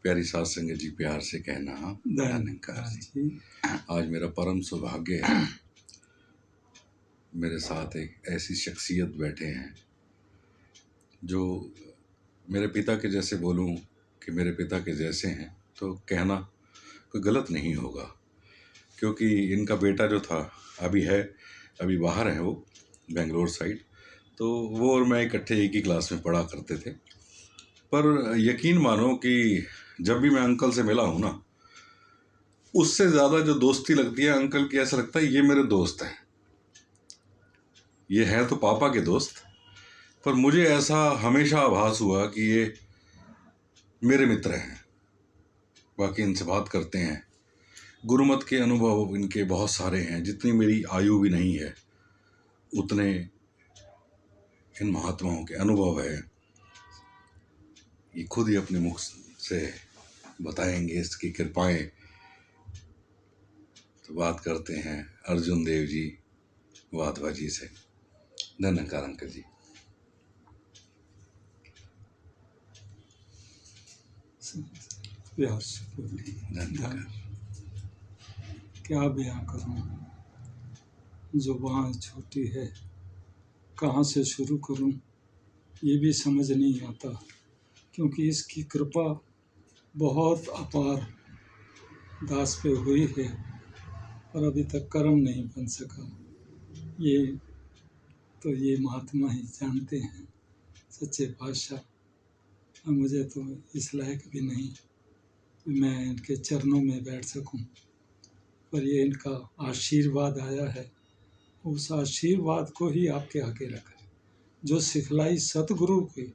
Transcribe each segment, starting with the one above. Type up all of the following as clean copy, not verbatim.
प्यारी साध संगत जी, प्यार से कहना धन्यकार जी। आज मेरा परम सौभाग्य है, मेरे साथ एक ऐसी शख्सियत बैठे हैं जो मेरे पिता के जैसे, बोलूं कि मेरे पिता के जैसे हैं तो कहना कोई गलत नहीं होगा, क्योंकि इनका बेटा जो था अभी बाहर है, वो बेंगलोर साइड। तो वो और मैं इकट्ठे एक ही क्लास में पढ़ा करते थे। पर यकीन मानो कि जब भी मैं अंकल से मिला हूँ ना, उससे ज़्यादा जो दोस्ती लगती है अंकल की, ऐसा लगता है ये मेरे दोस्त हैं। ये हैं तो पापा के दोस्त, पर मुझे ऐसा हमेशा आभास हुआ कि ये मेरे मित्र हैं। बाकी इनसे बात करते हैं, गुरुमत के अनुभव इनके बहुत सारे हैं। जितनी मेरी आयु भी नहीं है, उतने इन महात्माओं के अनुभव है। ये खुद ही अपने मुख से बताएंगे इसकी कृपाएं। तो बात करते हैं अर्जुन देव जी वाधवा जी से। धन्यकार अंकल जी। प्यार से बोलिए। धन्यकार। क्या बयां करूं, जुबान छोटी है, कहाँ से शुरू करूं ये भी समझ नहीं आता, क्योंकि इसकी कृपा बहुत अपार दास पे हुई है, और अभी तक कर्म नहीं बन सका। ये महात्मा ही जानते हैं, सच्चे पातशाह। और मुझे तो इस लायक भी नहीं कि मैं इनके चरणों में बैठ सकूं, पर ये इनका आशीर्वाद आया है, उस आशीर्वाद को ही आपके आगे रखें। जो सिखलाई सतगुरु की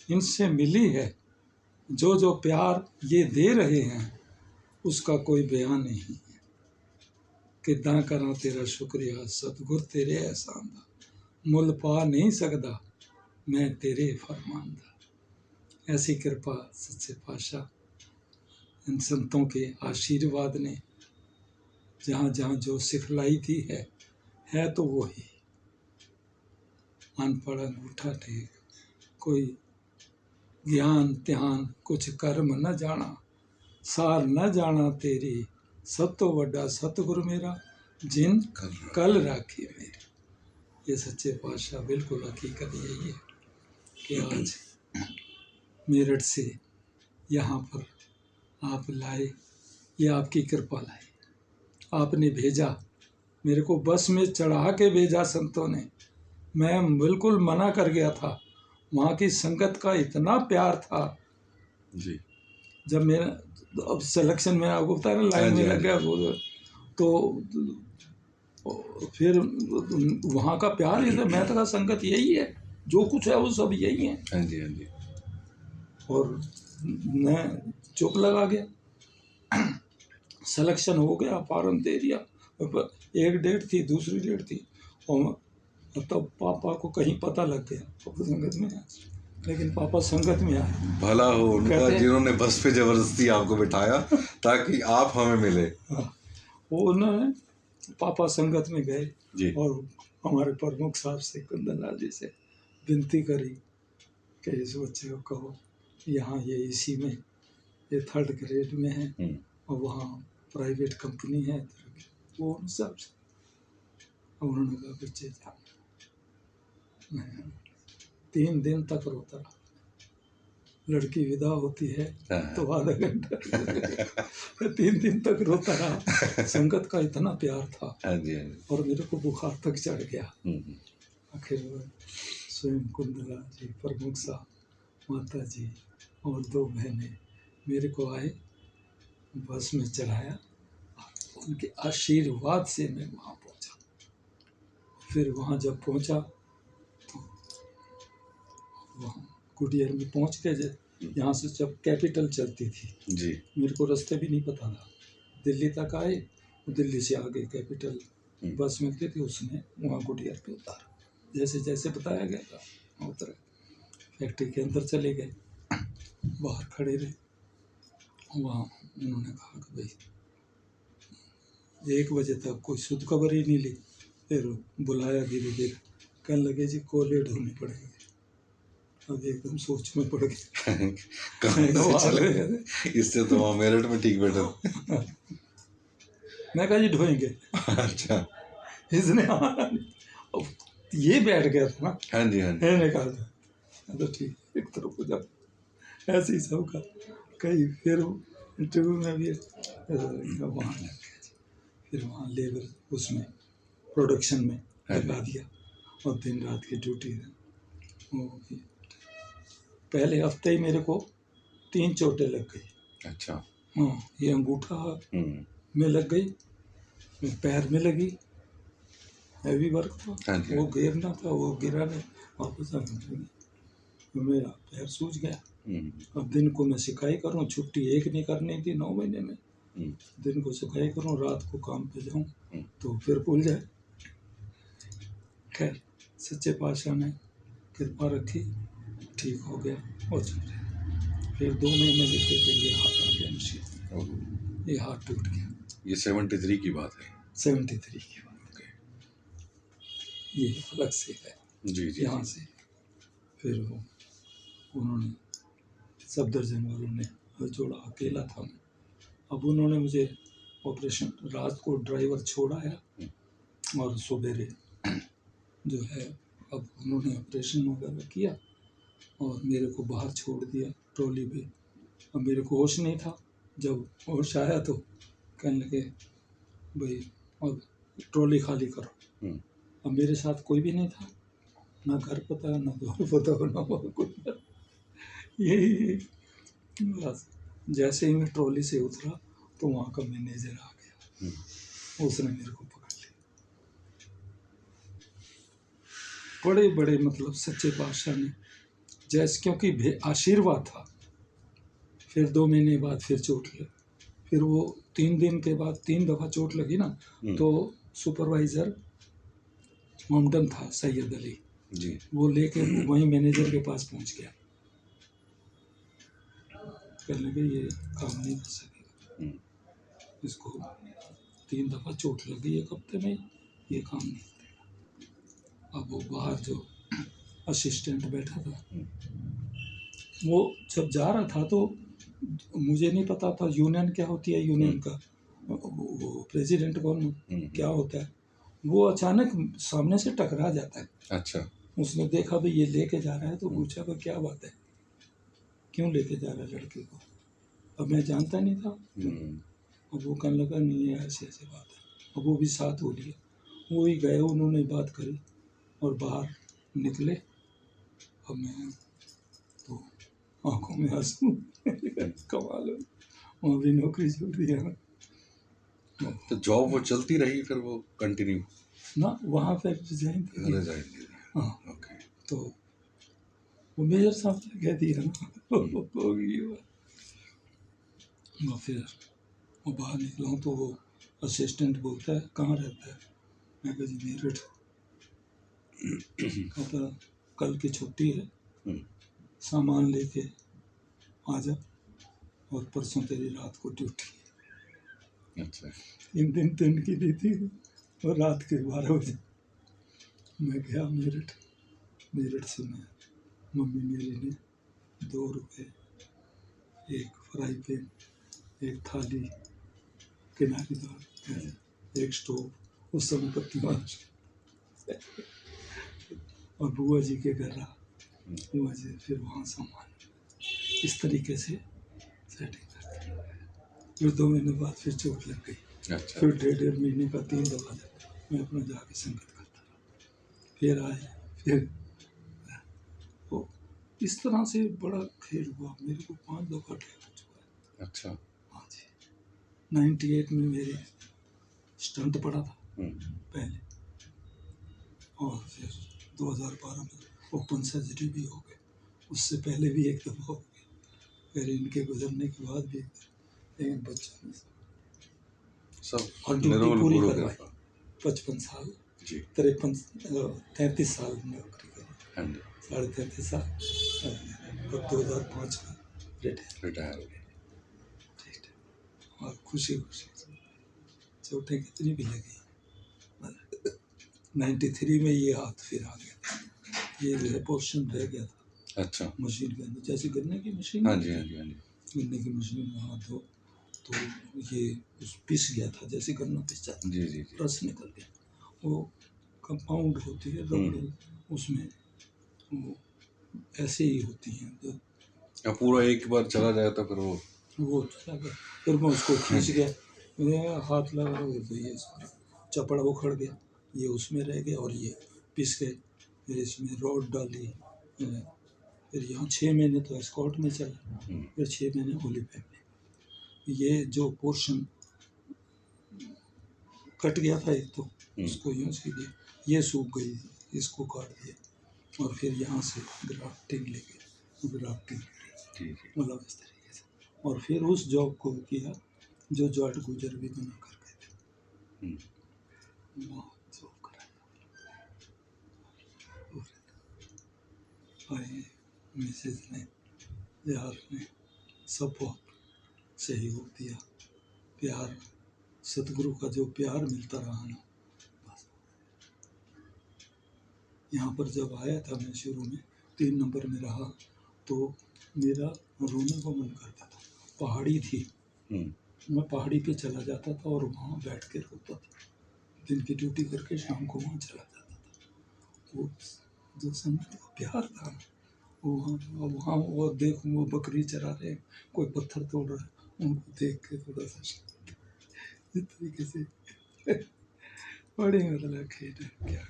इनसे मिली है, जो प्यार ये दे रहे हैं, उसका कोई बयान नहीं है। कितना करा तेरा शुक्रिया सतगुर तेरे एहसान दा, मुल पा नहीं सकदा मैं तेरे फरमान दा। ऐसी कृपा सच्चे पातशाह इन संतों के आशीर्वाद ने जहाँ जहाँ जो सिखलाई दी है तो वो ही। अनपढ़ अंगूठा टेक, कोई ज्ञान ध्यान कुछ कर्म न जाना, सार न जाना तेरी, सब तो वड्डा सतगुरु मेरा, जिन कल राखी मेरी। ये सच्चे पातशाह बिल्कुल हकीकत यही है कि आज मेरठ से यहाँ पर आप लाए, ये आपकी कृपा लाए। आपने भेजा, मेरे को बस में चढ़ा के भेजा संतों ने। मैं बिल्कुल मना कर गया था, वहाँ की संगत का इतना प्यार था जी। जब मेरा अब सिलेक्शन में आपको पता है ना, लाइन में लग गया वो, तो फिर वहाँ का प्यार ही था। मैं तो संगत यही है, जो कुछ है वो सब यही है। हाँ जी, हाँ जी। और मैं चुप लगा गया। सिलेक्शन हो गया, फॉर्म दे दिया, एक डेट थी, दूसरी डेट थी, और तब पापा को कहीं पता लग गया पापा संगत में आए, लेकिन पापा संगत में आए। भला हो उनका जिन्होंने बस पे जबरदस्ती आपको बिठाया ताकि आप हमें मिले। वो उन्होंने पापा संगत में गए जी। और हमारे प्रमुख साहब से, कुंदन लाल जी से विनती करी कि इस बच्चे को कहो यहाँ ये इसी में, ये 3rd ग्रेड में है और वहाँ प्राइवेट कंपनी है, वो उन हिसाब से। उन्होंने कहा बच्चे जाओ। मैं 3 दिन तक रोता रहा। लड़की विदा होती है तो आधा घंटा 3 दिन तक रोता रहा। संगत का इतना प्यार था। और मेरे को बुखार तक चढ़ गया। आखिर स्वयं कुंदला जी, प्रमुख साहब, माता जी और 2 बहनें मेरे को आए, बस में चढ़ाया। उनके आशीर्वाद से मैं वहाँ पहुँचा। फिर वहाँ जब पहुँचा तो वहाँ कुटियर में पहुँच के, यहाँ से जब कैपिटल चलती थी जी, मेरे को रास्ते भी नहीं पता था। दिल्ली तक आए, दिल्ली से आगे कैपिटल बस मिलती थी, उसने वहाँ कुटियर पे उतारा। जैसे जैसे बताया गया था वहाँ उतरे। फैक्ट्री के अंदर चले गए, बाहर खड़े रहे। वहाँ उन्होंने कहा कि भाई 1 बजे तक कोई शुद्ध खबर ही नहीं ली। फिर बुलाया धीरे धीरे, कहने लगे जी कोले ढूंढने पड़ेंगे। अब एकदम सोच में पड़ गया। कहाँ से चले? इससे तो वहाँ मेरठ में ठीक बेटर। मैं कहा जी ढोएंगे। अच्छा। इसने अब ये बैठ गया था ना, हाँ जी हाँ जी। मैंने कहा था तो ठीक है, एक तरफ हो जाओ। ऐसे ही सब का कई फिर इंटरव्यू में भी वहाँ लग गया जी। फिर वहाँ लेबर उसमें प्रोडक्शन में हाँ लगा जी। दिया और दिन रात की ड्यूटी वो भी। पहले हफ्ते ही मेरे को 3 चोटें लग गई। अच्छा। हाँ, ये अंगूठा में लग गई, पैर में लगी, हैवी वर्क था। हाँ जी। वो गिरना था, वो गिरा नहीं, वापस आ गया, तो मेरा पैर सूज गया। अब दिन को मैं सिकाई करूँ, छुट्टी एक नहीं करनी थी 9 महीने में। दिन को सिकाई करूँ, रात को काम पे जाऊँ तो फिर भूल जाए। खैर सच्चे पातशाह ने कृपा रखी, ठीक हो गया और चल रहे। फिर 2 महीने बीते थे, ये हाथ आ गया मशीन, ये हाथ टूट गया। ये 73 की बात है। 73 की बात। ये अलग से है जी जी। यहाँ से फिर वो उन्होंने सफदरजंग वालों ने जोड़ा, अकेला था मैं। अब उन्होंने मुझे ऑपरेशन, रात को ड्राइवर छोड़ाया और सवेरे जो है अब उन्होंने ऑपरेशन वगैरह किया और मेरे को बाहर छोड़ दिया ट्रॉली पे। अब मेरे को होश नहीं था, जब होश आया तो कहने लगे भाई अब ट्रॉली खाली करो। अब मेरे साथ कोई भी नहीं था, ना घर पता ना द्वार पता ना कुछ। यही बस जैसे ही मैं ट्रॉली से उतरा तो वहाँ का मैनेजर आ गया, उसने मेरे को पकड़ लिया। बड़े बड़े मतलब सच्चे पातशाह ने जैसे, क्योंकि आशीर्वाद था। फिर 2 महीने बाद फिर चोट लगी, फिर वो 3 दिन के बाद 3 दफ़ा चोट लगी ना, तो सुपरवाइज़र मोमडन था सैयद अली जी, वो लेके वहीं मैनेजर के पास पहुंच गया। कहने लगे ये काम नहीं कर सकेगा, इसको 3 दफ़ा चोट लग गई 1 हफ्ते में, ये काम नहीं करेगा। अब वो बाहर जो असिस्टेंट बैठा था, वो जब जा रहा था तो मुझे नहीं पता था यूनियन क्या होती है, यूनियन का वो प्रेसिडेंट कौन क्या होता है। वो अचानक सामने से टकरा जाता है। अच्छा। उसने देखा भाई ये लेके जा रहा है तो पूछा भाई क्या बात है, क्यों लेके जा रहा है लड़के को। अब मैं जानता नहीं था। अब वो कहने लगा नहीं है ऐसे ऐसे बात है। अब वो भी साथ हो लिया, वो ही गए, उन्होंने बात करी और बाहर निकले। अब मैं तो आंखों में आंसू, कमाल है, वहाँ भी नौकरी छोड़ दिया। तो जॉब वो चलती रही फिर वो कंटिन्यू ना, वहाँ पे रिजाइन दे दिया। हाँ ओके। तो वो मेजर साहब ने कह दिया ना होगी बात। फिर वो बाहर निकला हूँ तो वो असिस्टेंट बोलता है कहाँ रहता है, मैं कहा जी मेरठ। कहता कल की छुट्टी है, सामान लेके आ जा और परसों तेरी रात को ड्यूटी। अच्छा। 3 दिन दिन की दी थी और रात के 12 बजे मैं गया मेरठ। मेरठ से मैं, मम्मी मेरी ने 2 रुपए, एक फ्राई पैन, एक थाली किनारीदार, एक स्टोव, उस समय पत्ती और बुआ जी के घर रहा। बुआ जी फिर वहाँ सामान इस तरीके से सेटिंग करते हैं। फिर 2 महीने बाद फिर चोट लग गई। अच्छा। फिर 1.5 महीने का 3 दफ़ा मैं अपना जाके संगत करता रहा। फिर आए, फिर तो इस तरह से बड़ा खेल हुआ। मेरे को 5 दफ़ा अटैक हो चुका है। अच्छा। हाँ जी। 98 में मेरे स्टंट पड़ा था पहले, और फिर 2012 में ओपन सर्जरी भी हो गई। उससे पहले भी 1 दफ़ा हो गई, फिर इनके गुजरने के बाद भी, लेकिन बच्चों ने सब और ड्यूटी पूरी करवाई। 55 साल जी, 33 साल नौकरी करी, 33.5 साल, और 2005 में रिटायर हो गए। और खुशी खुशी चोटें कितनी भी लगी। 93 में ये हाथ फिर आ गया, ये जो है पोर्शन रह गया था। अच्छा। मशीन के अंदर, जैसे गन्ने की मशीन हाँ नहीं जी, हाँ होती, जी, हाँ जी। गन्ने की मशीन में हाथ धो, तो ये पिस गया था, जैसे गन्ना पिस जाता जी, जी, जी। रस निकल गया। वो कंपाउंड होती है रबड़ी, उसमें वो ऐसे ही होती हैं जो अब पूरा एक बार चला जाए तो फिर वो चला गया। फिर मैं उसको हाँ खींच जी। गया, मैं हाथ लगा तो ये चपड़ा उखड़ गया, ये उसमें रह गया और ये पिस गए। फिर इसमें रॉड डाली, फिर यहाँ 6 महीने तो एस्कॉर्ट में चला, फिर 6 महीने ओलिफेम में। ये जो पोर्शन कट गया था एक, तो उसको यूँ सीधे ये सूख गई, इसको काट दिया और फिर यहाँ से ग्राफ्टिंग लेके ग्राफ्टिंग जी, जी। मतलब इस तरीके से, और फिर उस जॉब को किया जो जॉर्ज गुजर भी बना कर गए थे, वहाँ जॉब करा। आए मिसेज ने, यार ने, सब बहुत सहयोग दिया। प्यार, सतगुरु का जो प्यार मिलता रहा ना, बस। यहाँ पर जब आया था मैं शुरू में 3 नंबर में रहा, तो मेरा रोने को मन करता था। पहाड़ी थी, मैं पहाड़ी पे चला जाता था और वहाँ बैठ के रोता था। दिन की ड्यूटी करके शाम को वहाँ चला जाता था। वो जो संगत का प्यार था ना, वो वहाँ वो देख, वो बकरी चरा रहे, कोई पत्थर तोड़ रहा है, उनको देख के थोड़ा सा इस तरीके से बड़े मतलब खेल है। क्या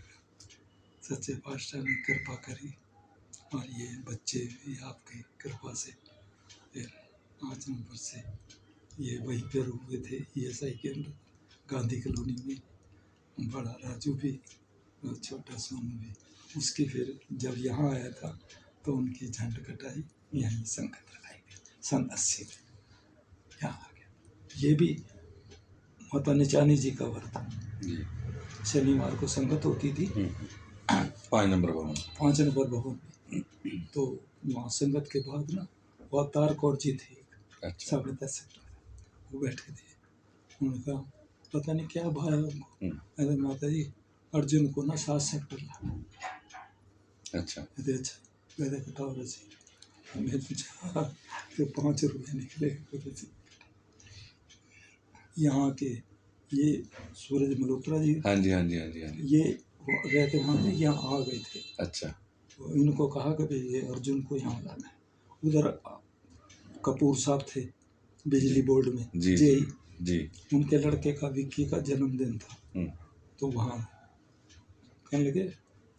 सच्चे पातशाह ने कृपा करी और ये बच्चे भी आपकी कृपा से फिर 5 नंबर से ये वहीं पर हुए थे ESI के अंदर, गांधी कॉलोनी में। बड़ा राजू भी और छोटा सोनू भी। उसकी फिर जब यहाँ आया था तो उनकी झंड कटाई, यहीं संगत लगाई गई सन 80 में, यहाँ आ गया। ये भी माता निचानी जी का व्रत, शनिवार को संगत होती थी 5 नंबर भवन। 5 नंबर भवन में। तो वहाँ संगत के बाद ना वो अवतार कौर जी थे, अच्छा। 10.5 सेक्टर, वो बैठे थे। उनका पता नहीं क्या भाई उनको, अरे माता जी अर्जुन को ना 7 सेक्टर ला। अच्छा। कहते अच्छा, कहते कटाओ रसी। मैं पूछा तो 5 रुपये निकले। यहाँ के ये सूरज मल्होत्रा जी, हाँ जी, हाँ जी, हाँ जी, हाँ जी। ये रहते वहाँ थे, यहाँ आ गए थे। अच्छा। तो इनको कहा कि भाई ये अर्जुन को यहाँ लाना है। उधर कपूर साहब थे बिजली बोर्ड में, जी, जेई, जी। उनके लड़के का विक्की का जन्मदिन था, तो वहाँ कहने लगे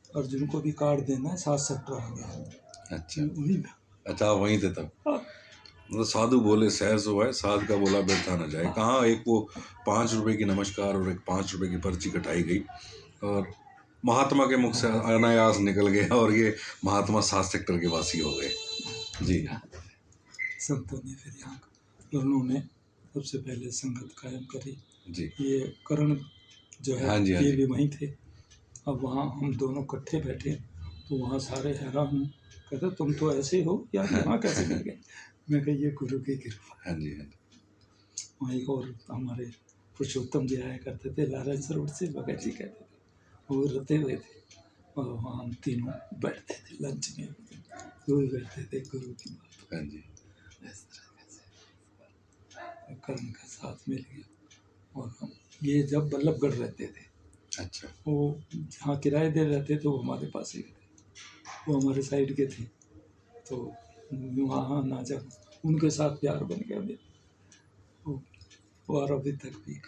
अर्जुन को भी कार्ड देना है, 7 सेक्टर आ गया। अच्छा। वहीं में। अच्छा, वहीं थे तब। हाँ, मतलब साधु बोले सहज हुआ, साध का बोला व्यर्था न जाए। कहाँ एक वो 5 रुपए की नमस्कार और एक 5 रुपए की पर्ची कटाई गई और महात्मा के मुख से अनायास निकल गया और ये महात्मा 7 सेक्टर के वासी हो गए। जी। संतों ने फिर यहाँ उन्होंने सबसे पहले संगत कायम करी। जी। ये करण जो है, हाँ जी, हाँ ये जी। भी वहीं थे। अब वहाँ हम दोनों इकट्ठे बैठे, तो वहाँ सारे हैरान, कहते तुम तो ऐसे हो यार, यहाँ कैसे मिल गए। मैं कही ये गुरु की कृपा। हाँ जी, हाँ जी। वहाँ एक और हमारे पुरुषोत्तम जी आया करते थे, लारेंस रोड से, भगत जी कहते थे, वो रहते हुए थे। और वहाँ हम तीनों बैठते थे लंच में, वो भी बैठते थे गुरु की बात। हाँ जी। इस तरह से कर्ण का साथ मिल गया। और हम ये जब बल्लभगढ़ रहते थे, अच्छा। वो जहाँ किराए दे रहते थे, वो हमारे पास ही थे, वो हमारे साइड के थे। तो वहाँ ना जब उनके साथ प्यार बन गया मेरा, और अभी तक भी।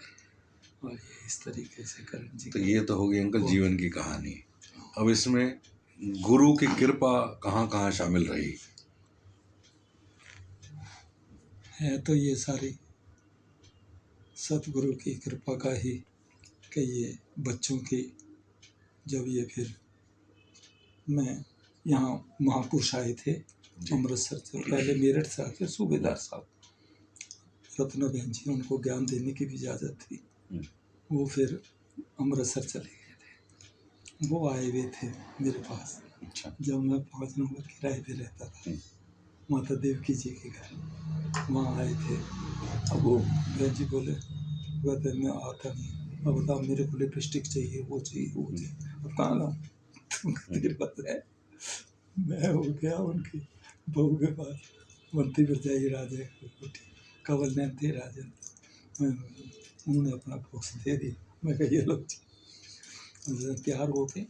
और ये इस तरीके से करण जी तो ये तो हो गई अंकल वो- जीवन की कहानी। अब इसमें गुरु की कृपा कहाँ कहाँ शामिल रही? है तो ये सारी सतगुरु की कृपा का ही, कि ये बच्चों की, जब ये फिर मैं यहाँ महापुरुष आए थे अमृतसर से, पहले मेरठ से आते सूबेदार साहब रत्ना बहन जी, उनको ज्ञान देने की भी इजाज़त थी। वो फिर अमृतसर चले गए थे, वो आए हुए थे मेरे पास। अच्छा। जब मैं 5 नंबर किराए पे रहता था माता देवकी जी के घर, वहाँ आए थे। अब वो बहन जी बोले, कहते मैं आता नहीं, अब बताओ मेरे को लिपस्टिक चाहिए, वो चाहिए, वो चाहिए, अब कहाँ लाऊं। तेरे पास है मैं हो गया उनकी बहू के पास, बंती बिरजाई राजे कोठी, कवल ने थे राजा। मैं उन्होंने अपना बुक्स दे दी, मैं कहा ये लो जी। तैयार हो के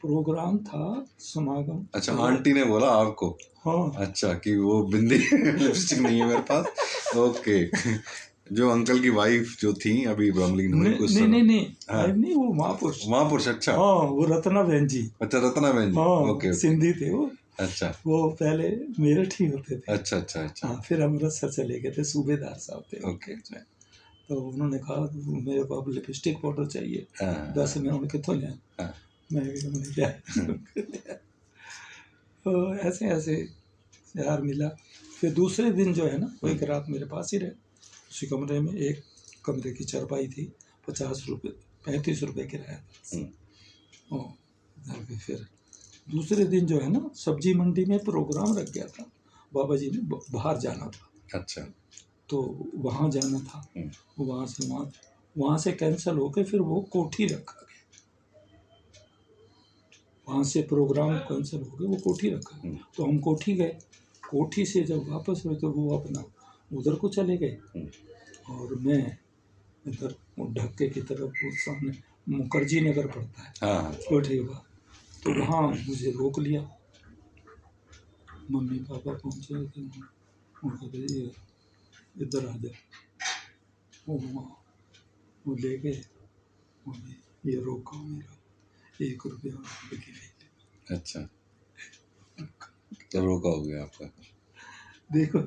प्रोग्राम था समागम। अच्छा, आंटी ने बोला आपको? हाँ। अच्छा, कि वो बिंदी लिपस्टिक नहीं है मेरे पास। ओके। जो अंकल की वाइफ जो थी अभी ब्रह्मलीन हुई कुछ नहीं समय। नहीं नहीं, हाँ। नहीं वो महापुरुष। महापुरुष, अच्छा। हाँ, वो रत्ना बहन जी। अच्छा, रत्ना बहन जी। हाँ, ओके ओके। सिंधी थे वो। अच्छा वो पहले मेरठ ही होते थे। अच्छा अच्छा अच्छा। हाँ, फिर अमृतसर चले गए थे, सूबेदार साहब थे ओके। उसमें। तो उन्होंने कहा मेरे को अब लिपस्टिक पाउडर चाहिए। हाँ 10 में उनके तो ले। हाँ। मैंने क्या तो ऐसे ऐसे यार मिला। फिर दूसरे दिन जो है ना, वो एक रात मेरे पास ही रहे। उसी कमरे में, एक कमरे की चारपाई थी, 50 रुपये 35 रुपये किराया था। और फिर दूसरे दिन जो है ना, सब्जी मंडी में प्रोग्राम रख गया था, बाबा जी ने बाहर जाना था। अच्छा। तो वहाँ जाना था। वहाँ से कैंसिल होके फिर वो कोठी रखा गया। वहाँ से प्रोग्राम कैंसिल हो गया, वो कोठी रखा। तो हम कोठी गए। कोठी से जब वापस हुए तो वो अपना उधर को चले गए और मैं इधर ढक्के की तरफ, वो सामने मुखर्जी नगर पड़ता है। हाँ। कोठी का। तो वहाँ मुझे रोक लिया। मम्मी पापा पहुँचे थे, उनको कहा इधर आ जा। वो ले गए, ये रोका मेरा 1 रुपया की फीस। अच्छा, तो रोका हो गया आपका। देखो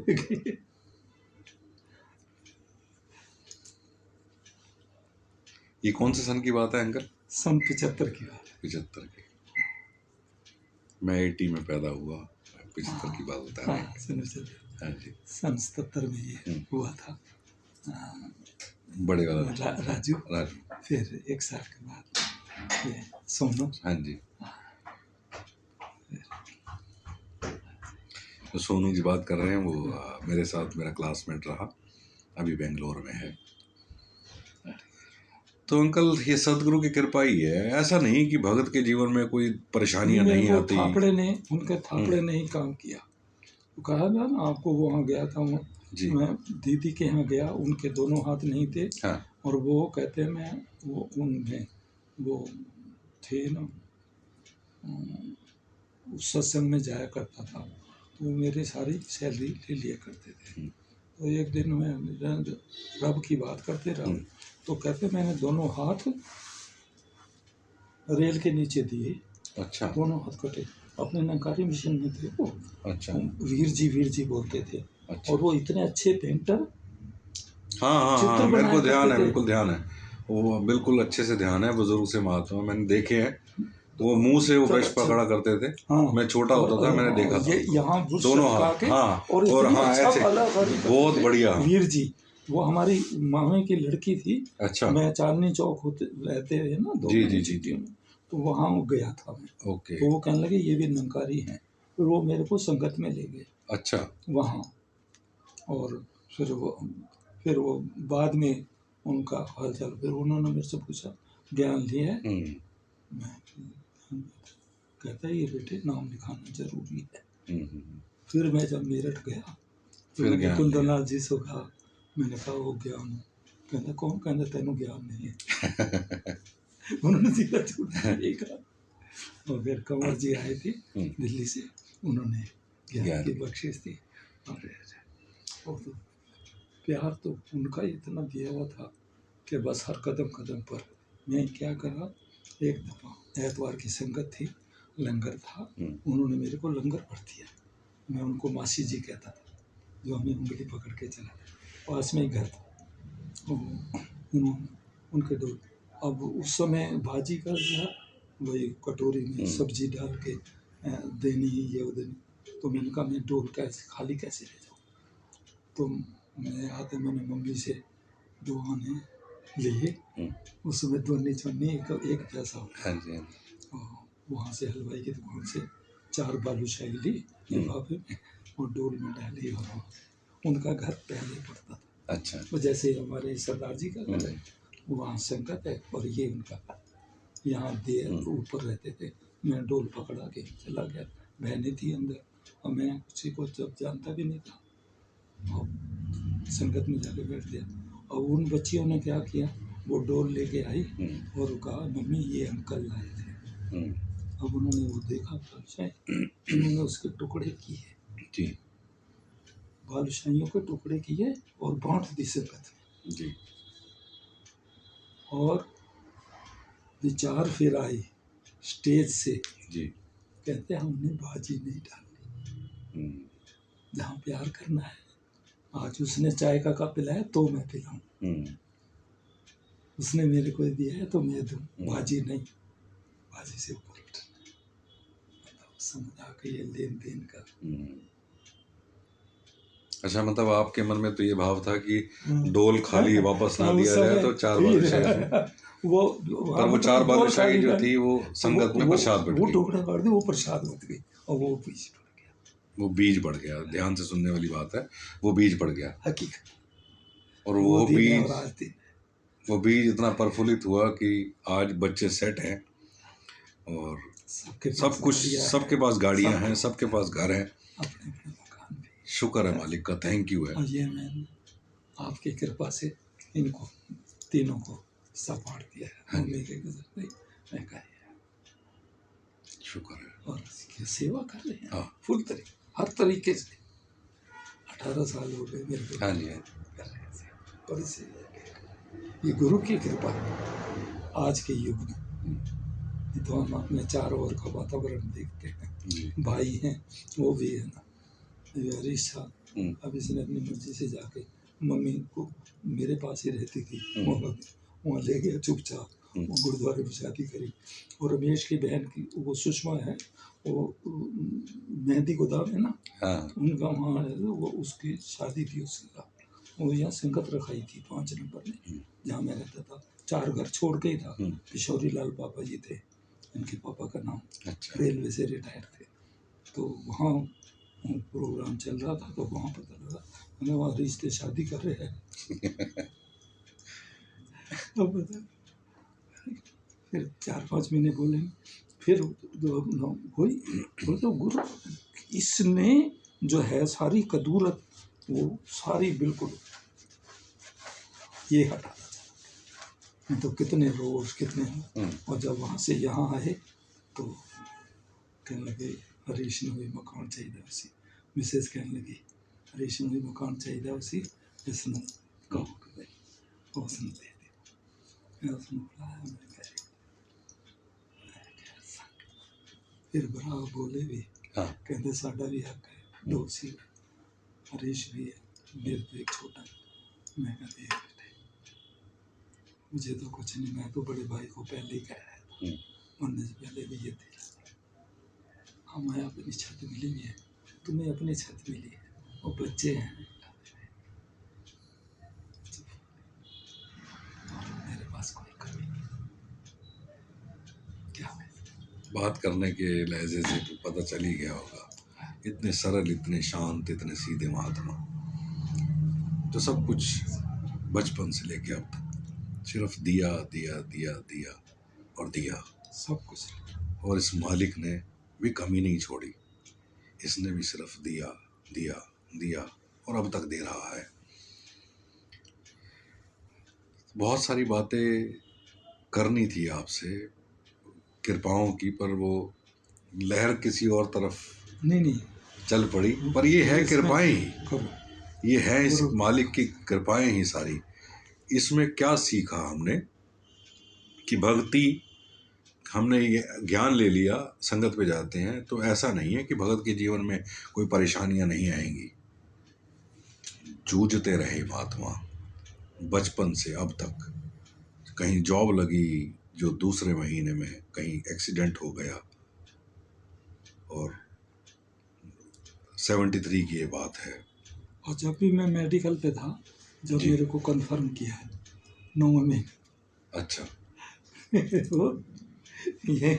ये कौन से सन की बात है अंकल? सन 75 की बात। 75 की। मैं 80 में पैदा हुआ, 75 की बात बता रहे हैं। सन 75। हाँ जी। सन 77 में ये हुआ था। बड़े वाला राजू। राजू। फिर 1 साल के बाद ये सोनू। हाँ जी। तो सोनू की बात कर रहे हैं, वो मेरे साथ मेरा क्लासमेट रहा, अभी बेंगलोर में है। तो अंकल ये सदगुरु की कृपा ही है, ऐसा नहीं कि भगत के जीवन में कोई परेशानियां नहीं आती। थापड़े ने, उनके थापड़े ने ही काम किया। तो कहा ना आपको, वहाँ गया था मैं दीदी के यहाँ गया, उनके दोनों हाथ नहीं थे। हाँ। और वो कहते मैं वो उनमें वो थे ना, उस सत्संग में जाया करता था, तो वो मेरी सारी सैलरी ले लिया करते थे। तो एक दिन मैं रब की बात करते रहा, तो कहते मैंने दोनों हाथ रेल के नीचे दिए। अच्छा। दोनों हाथ कटे। अपने नंकारी मिशन में थे वो। अच्छा। वीर जी बोलते थे। अच्छा। और वो इतने अच्छे पेंटर। हाँ हाँ हाँ, मेरे को ध्यान है, बिल्कुल ध्यान है। वो बिल्कुल अच्छे से ध्यान है, बुजुर्ग से महात्मा मैंने देखे हैं। वो मुंह से वो ब्रश पकड़ा करते थे। हाँ। मैं छोटा होता था, मैंने देखा था। यहाँ दोनों हाथ। हाँ। और हाँ ऐसे बहुत बढ़िया। वीर जी, वो हमारी मामे की लड़की थी। अच्छा। मैं चांदनी चौक होते रहते हैं ना, दो जी, तो वहाँ गया था मैं। ओके। तो वो कहने लगे ये भी नंकारी हैं, फिर वो मेरे को संगत में ले गए। अच्छा। वहाँ। और फिर वो बाद में उनका हालचाल, फिर उन्होंने मेरे से पूछा ज्ञान लिया है? मैं कहता है ये बेटे नाम लिखाना जरूरी है। फिर मैं जब मेरठ गया तो मैंने कुंदनलाल जी से कहा, मैंने कहा वो ज्ञान, कहता कौन? कहता तेनों ज्ञान नहीं है। उन्होंने सीधा कहा। और फिर कंवर जी आए थे दिल्ली से, उन्होंने ज्ञान की बख्शिश दी। और तो प्यार तो उनका इतना दिया हुआ था कि बस हर कदम कदम पर मैं क्या करा। एक दफ़ा एतवार की संगत थी, लंगर था, उन्होंने मेरे को लंगर भर दिया। मैं उनको मासी जी कहता था, जो हमें उंगली पकड़ के चला, पास में ही घर था। उनके दो, अब उस समय भाजी का था, वही कटोरी में सब्जी डाल के देनी ही ये देनी। तो मैंने कहा मैं डोल कैसे खाली कैसे ले जाऊँ? तो मेरे हाथ में मैंने मम्मी से 2 आने लिए, उसमें दोनी चन्नी एक पैसा होता है। और वहाँ से हलवाई की दुकान से 4 बालूशाही ली लिफाफे में और डोल में डाली। और उनका घर पहले पड़ता था। अच्छा। तो जैसे हमारे सरदार जी का घर है, वहाँ संगत है और ये उनका घर। यहाँ देर ऊपर रहते थे। मैं डोल पकड़ा के चला गया, बहनें थी अंदर, और मैं किसी को जब जानता भी नहीं था, और संगत में जाके बैठ गया। और उन बच्चियों ने क्या किया, वो डोल लेके आई और कहा मम्मी ये अंकल लाए थे। अब उन्होंने वो देखा बालूशाही, उन्होंने उसके टुकड़े किए जी बालूशाहियों के टुकड़े किए और बांट दी संगत में। जी और विचार फिर आई स्टेज से, जी कहते हमने बाजी नहीं डालनी, जहाँ प्यार करना है। आज उसने चाय का कप पिलाया तो मैं पिलाऊं, उसने मेरे को दिया है तो मैं दूं, बाजी नहीं, बाजी से ऊपर उठना। मतलब समझ आ गई ये लेन देन का। अच्छा, मतलब आपके मन में तो ये भाव था कि डोल खाली वापस ना दिया जाए तो 4 बालूशाही वो पर वो 4 बालूशाही जो थी वो संगत में प्रसाद बट वो गई, टुकड़ा काट दिया, वो प्रसाद बट गई और वो बीज पड़ गया। वो बीज पड़ गया। ध्यान से सुनने वाली बात है, वो बीज पड़ गया। हकीकत और वो दिन है बीज, और आज दिन है। वो बीज इतना प्रफुल्लित हुआ कि आज बच्चे सेट हैं और सब कुछ, सबके पास गाड़ियां हैं, सबके पास घर हैं। अपने अपने मकान भी। शुक्र है मालिक का, थैंक यू है। और ये मैंने आपकी कृपा से इनको तीनों को संभाल दिया है। मम्मी के गुजर गई, मैं कहा शुक्र है। और इसकी सेवा कर रहे हैं हाँ। फुल तरीके, हर तरीके से। 18 साल हो गए मेरे को हाँ जी, कर रहे हैं। और इसे ये गुरु की कृपा है आज के युग में। तो हम अपने चारों ओर का वातावरण देखते हैं, भाई हैं वो भी है ना, हरीश था। अब इसने अपनी मर्जी से जाके मम्मी को मेरे पास ही रहती थी, वहाँ ले गया चुपचाप, वो गुरुद्वारे में शादी करी। और रमेश की बहन की वो सुषमा है, वो मेहंदी गोदाम है ना, उनका वहाँ है, वो उसकी शादी थी उसका। वो यहाँ संगत रखाई थी 5 नंबर में जहाँ मैं रहता था। 4 घर छोड़ के ही था। किशोरी लाल पापा जी थे इनके पापा का नाम। अच्छा। रेलवे से रिटायर थे। तो वहाँ प्रोग्राम चल रहा था तो वहाँ पता लगा, मैंने वहाँ रिश्ते शादी कर रहे हैं। तो पता फिर 4-5 महीने बोले, फिर हुई तो गुरु इसने जो है सारी कदूरत वो सारी बिल्कुल ये हटा नहीं तो कितने रोज कितने। और जब वहाँ से यहाँ आए तो कहने लगे हरीश ने भी मकान चाहिए उसी, मिसेज कहने लगी हरीश ने भी मकान चाहिए उसी, इसने कहो कि भाई उसने दे दिया। उसने बुलाया, मैं कह फिर बड़ा बोले भी, कहते साडा भी हक है, 2 सी हरीश भी है, मेरे तो एक छोटा। मैं कहते बेटे मुझे तो कुछ नहीं, मैं तो बड़े भाई को पहले ही कह रहा था, मरने से पहले भी ये थे। हमें अपनी छत मिली है, तुम्हें अपनी छत मिली है, और बच्चे हैं, मेरे पास कोई कमी नहीं। क्या है बात करने के लहजे से तो पता चल ही गया होगा, इतने सरल, इतने शांत, इतने सीधे महात्मा, तो सब कुछ बचपन से लेके अब तक सिर्फ दिया दिया दिया दिया और दिया, सब कुछ। और इस मालिक ने भी कमी नहीं छोड़ी, इसने भी सिर्फ दिया दिया दिया और अब तक दे रहा है। बहुत सारी बातें करनी थी आपसे कृपाओं की, पर वो लहर किसी और तरफ नहीं चल पड़ी। पर ये है कृपाएं ही, करो, ये है इस मालिक की कृपाएं ही सारी। इसमें क्या सीखा हमने कि भक्ति, हमने ये ज्ञान ले लिया, संगत पे जाते हैं तो ऐसा नहीं है कि भगत के जीवन में कोई परेशानियां नहीं आएंगी। जूझते रहे महात्मा बचपन से अब तक। कहीं जॉब लगी जो दूसरे महीने में, कहीं एक्सीडेंट हो गया, और 73 की ये बात है। और जब भी मैं मेडिकल पे था, जब मेरे को कंफर्म किया है 9वें महीने। अच्छा। वो ये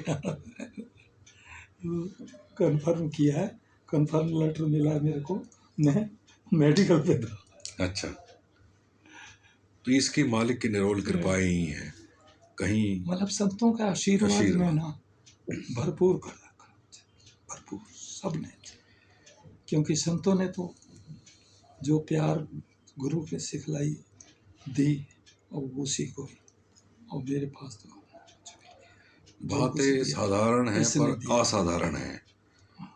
कंफर्म किया है, कंफर्म लेटर मिला है मेरे को, मैं मेडिकल पे था। अच्छा, तो इसकी मालिक की निरोल कृपाएं ही है। कहीं मतलब संतों का आशीर्वाद में ना भरपूर कर रखा, भरपूर। सबने, क्योंकि संतों ने तो जो प्यार गुरु के सिखलाई दी और उसी को ही, और मेरे पास तो जो कुछ बातें दिया साधारण हैं इसने पर दिया। असाधारण हैं।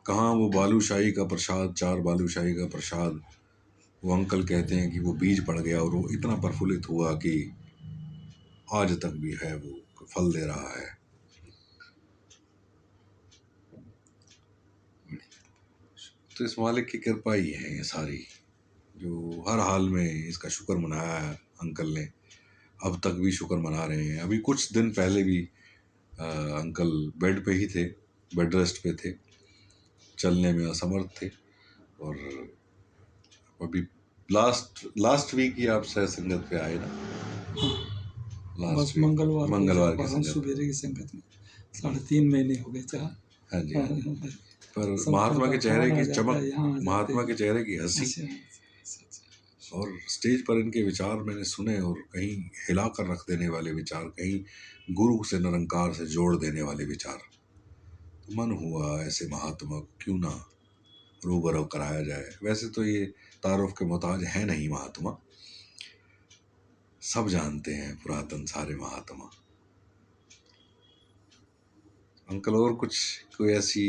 कहाँ वो बालूशाही का प्रसाद, 4 बालूशाही का प्रसाद, वो अंकल कहते हैं कि वो बीज पड़ गया और वो इतना प्रफुल्लित हुआ कि आज तक भी है, वो फल दे रहा है। तो इस मालिक की कृपा ही है ये सारी, जो हर हाल में इसका शुक्र मनाया है अंकल ने, अब तक भी शुक्र मना रहे हैं। अभी कुछ दिन पहले भी अंकल बेड पे ही थे, बेड रेस्ट पे थे, चलने में असमर्थ थे, और अभी लास्ट वीक ही आप सह संगत पे आए ना? बस लास्ट वीक मंगलवार की को संगत। सवेरे की संगत में 3.5 महीने हो गए चार। हाँ जी, हाँ जी। पर सबका महात्मा के चेहरे फोन आ की जाता है, चमक, यहाँ आ जाते महात्मा हैं। के चेहरे की हंसी, अच्छा। और स्टेज पर इनके विचार मैंने सुने, और कहीं हिला कर रख देने वाले विचार, कहीं गुरु से निरंकार से जोड़ देने वाले विचार। तो मन हुआ ऐसे महात्मा को क्यों ना रूबरू कराया जाए। वैसे तो ये तारुफ के मोहताज है नहीं महात्मा, सब जानते हैं पुरातन सारे महात्मा। अंकल और कुछ कोई ऐसी?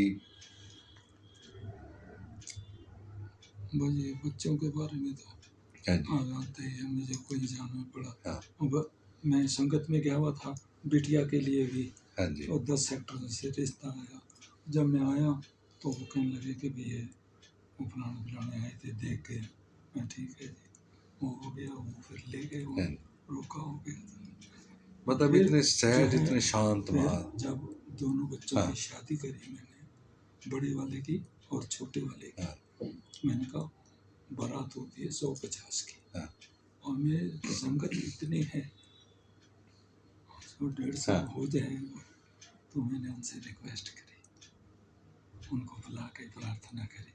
ये बच्चों के बारे में तो हाँ जी, जानते ही हैं, मुझे कोई जानना पड़ा। हाँ, अब मैं संगत में गया हुआ था बिटिया के लिए भी, हाँ जी, तो 10 सेक्टर से रिश्ता आया। जब मैं आया तो वो कहने लगे कि भी ये वो फलाने आए थे, देख के मैं ठीक है जी, वो हो गया, वो फिर ले गए, वो हाँ। रोका हो गया। मतलब फिर इतने जो सहज, है, इतने शांत फिर महात्मा। जब दोनों बच्चों हाँ, की शादी करी मैंने, बड़े वाले की और छोटे वाले की, हाँ, मैंने कहा बारात होती है 150 की, हाँ, और मेरी संगत इतनी है 100-150 हाँ, हो जाएंगे। तो मैंने उनसे रिक्वेस्ट करी, उनको बुला के प्रार्थना करी,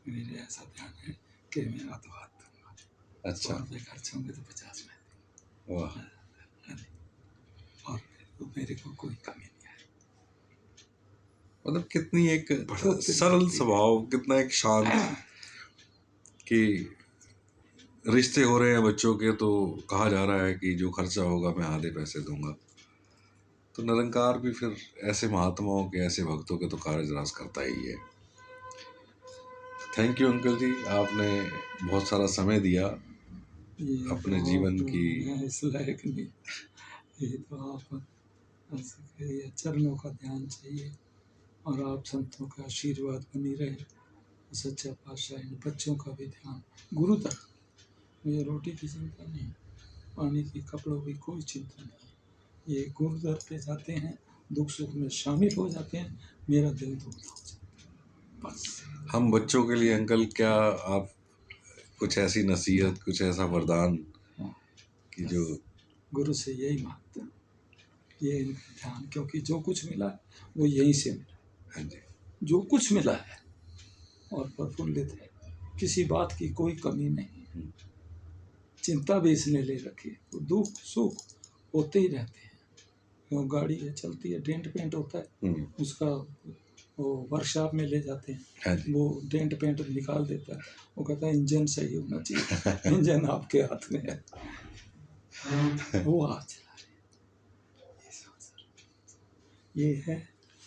मेरे ऐसा ध्यान है कि मैं आत्महत्या दूंगा, अच्छा, 100 रुपये खर्च होंगे तो 50 में दूंगा। वाह, और तो मेरे को कोई कमी नहीं आई। मतलब कितनी एक बढ़ोतरी सरल होती है। स्वभाव, कितना एक शांत, कि रिश्ते हो रहे हैं बच्चों के, तो कहा जा रहा है कि जो खर्चा होगा मैं आधे पैसे दूंगा। तो निरंकार भी फिर ऐसे महात्माओं के, ऐसे भक्तों के तो कारज करता ही है। थैंक यू अंकल जी, आपने बहुत सारा समय दिया ये अपने तो जीवन आप, की। मैं इस लायक नहीं, ये तो आप ऐसे कहिए, चरणों का ध्यान चाहिए, और आप संतों का आशीर्वाद बनी रहे, सच्चा पातशाह इन बच्चों का भी ध्यान। गुरु तक मुझे रोटी की चिंता नहीं, पानी की, कपड़ों की कोई चिंता नहीं। ये गुरु दर पे जाते हैं, दुख सुख में शामिल हो जाते हैं, मेरा दिल दुखता हो जाता है, बस। हम बच्चों के लिए अंकल, क्या आप कुछ ऐसी नसीहत, कुछ ऐसा वरदान कि जो गुरु से यही मांगते हैं, ये इनका ध्यान, क्योंकि जो कुछ मिला है वो यहीं से मिला, हाँ जी, जो कुछ मिला है और प्रफुल्लित है, किसी बात की कोई कमी नहीं। चिंता भी इसने ले रखी है, तो दुख सुख होते ही रहते हैं। वो गाड़ी है, चलती है, डेंट पेंट होता है, उसका वो वर्कशॉप में ले जाते हैं, हाँ जी, वो डेंट पेंट निकाल देता है, वो कहता है इंजन सही होना चाहिए, इंजन आपके हाथ में है, वो आप चला रहे, ये है।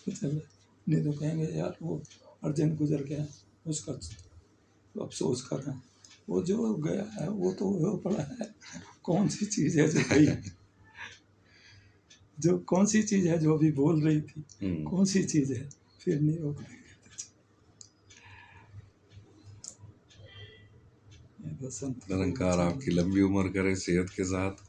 चल, नहीं तो कहेंगे यार वो अर्जेंट गुजर गया, उसका तो अफसोस कर रहे हैं, वो जो गया है वो तो वो पड़ा है, कौन सी चीज़ है जो गई, जो कौन सी चीज़ है जो अभी बोल रही थी, कौन सी चीज़ है, फिर नहीं रोक देंगे। निरंकार आपकी लंबी उम्र करे सेहत के साथ,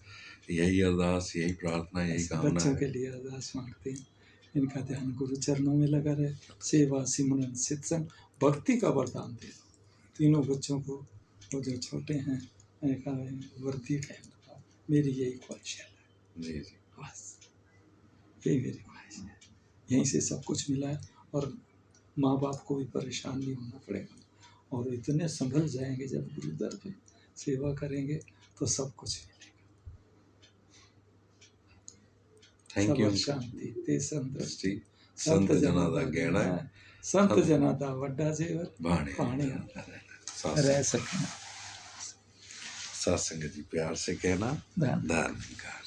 यही अरदास, यही प्रार्थना, यही कामना बच्चों है। के लिए अरदास मांगते हैं, इनका ध्यान गुरु चरणों में लगा रहे, सेवा सिमरन सत्संग भक्ति का वरदान दे दो तीनों बच्चों को, वो जो छोटे हैं उनका वर्दी पहन, मेरी यही ख्वाहिश है जी जी, बस, यही मेरी ख्वाहिश है। यहीं से सब कुछ मिला है, और माँ बाप को भी परेशान नहीं होना पड़ेगा, और इतने संभल जाएंगे जब गुरु दर पे सेवा करेंगे तो सब कुछ मिलेगा। थैंक यू सब शांति ते संत अंकल। संत संत जना जना दा दा गहना गहना है, संत जना दा वड्डा सेवक बाणे पाणी साथ रह सके साथ संगत जी प्यार से कहना धन धन का